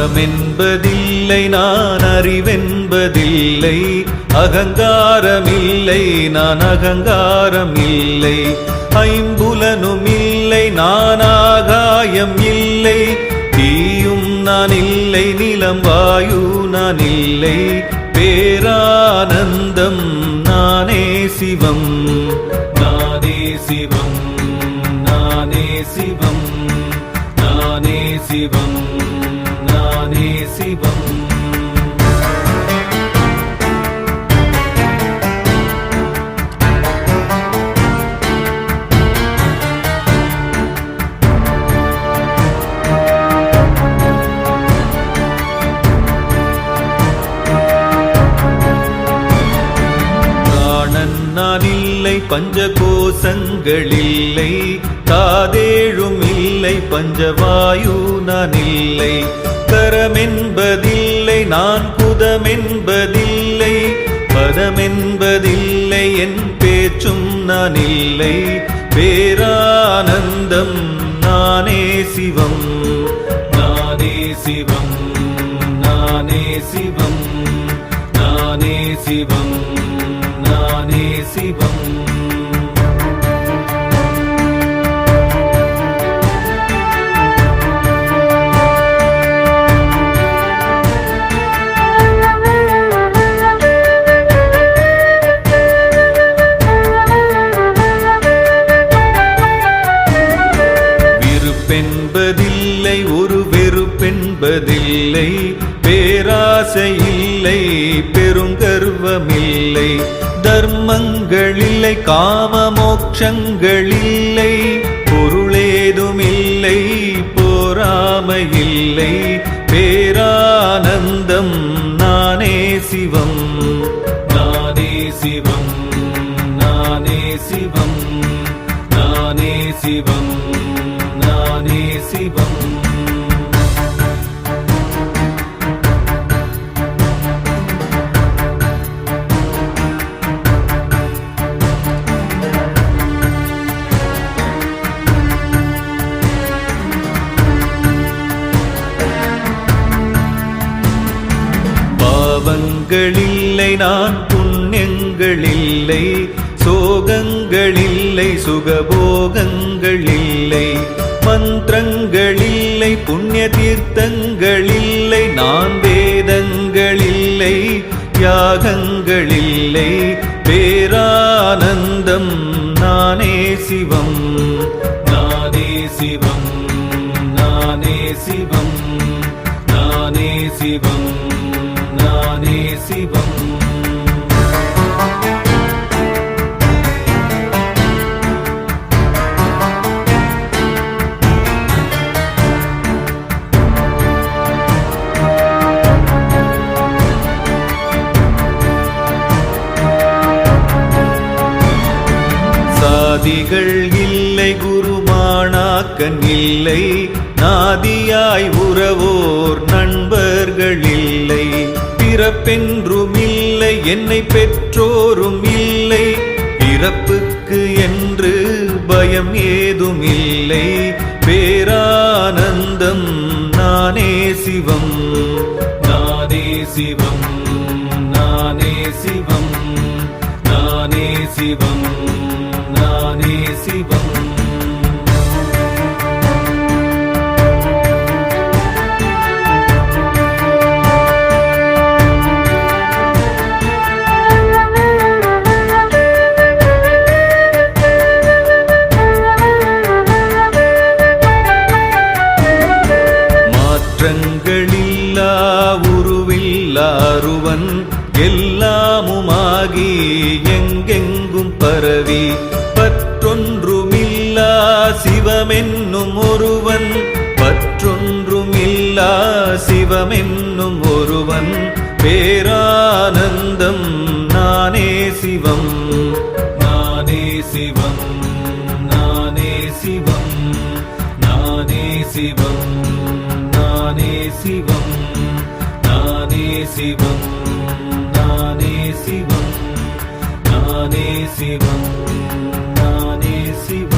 அகமென்பதில்லை நான் அறிவென்பதில்லை, அகங்காரமில்லை நான் அகங்காரம் இல்லை, ஐம்புலனும் இல்லை நான் ஆகாயம் இல்லை, தீயும் நான் இல்லை நிலம் வாயு நான் இல்லை, பேரானந்தம் நானே சிவம் நானே சிவம் நானே சிவம் நானே சிவம் நானே சிவம். பிராணன் நான் இல்லை பஞ்சகோசங்கள் இல்லை, காதேழும் இல்லை பஞ்சவாயு நான் இல்லை, கரமென்பதில்லை நான் குதமென்பதில்லை, பதமென்பதில்லை என் பேச்சும் நான் இல்லை, பேரானந்தம் நானே சிவம் நானே சிவம் நானே சிவம் நானே சிவம் நானே சிவம். வெறுப்பென்பதில்லை ஒரு வெறுப்பென்பதில்லை, பேராசை இல்லை பெருங்கர்வமில்லை, தர்மங்கள் இல்லை காம மோட்சங்கள் இல்லை, பொருளேதுமில்லை போராமை இல்லை, பேரானந்தம் நானே சிவம் நானே சிவம் நானே சிவம் நானே சிவம் நானே சிவம். பாவங்கள் இல்லை நான் புண்ணியங்கள் இல்லை, சோகங்கள் இல்லை சுகபோகங்கள் இல்லை, மந்திரங்கள் இல்லை புண்ணிய தீர்த்தங்கள் இல்லை, நான் வேதங்கள் இல்லை யாகங்கள் இல்லை, பேரானந்தம் நானே சிவம் நானே சிவம் நானே சிவம் நானே சிவம் நானே சிவம். சாதிகள் இல்லை குருமானாக்கன் இல்லை, நாதியாய் உறவோர் நண்பர்கள் இல்லை, பிறப்பென்றும் இல்லை என்னை பெற்றோரும் இல்லை, பிறப்புக்கு என்று பயம் ஏதும் இல்லை, பேரானந்தம் நானே சிவம் நானே சிவம் நானே சிவம் நானே சிவம் நானே சிவம். மாற்றங்களில்லா உருவில்லாருவன் எல்லாமுமாகி எங்கெங்கும் பரவி, பற்றொன்றுமில்லா சிவமென்னும் ஒருவன் பற்றொன்றுமில்லா சிவமென்னும் ஒருவன், பேரானந்தம் நானே சிவம் நானே சிவம் நானே சிவம் நானே சிவம் நானே சிவம் நானே சிவம் நானே சிவம் நானே சிவம் நானே சிவம்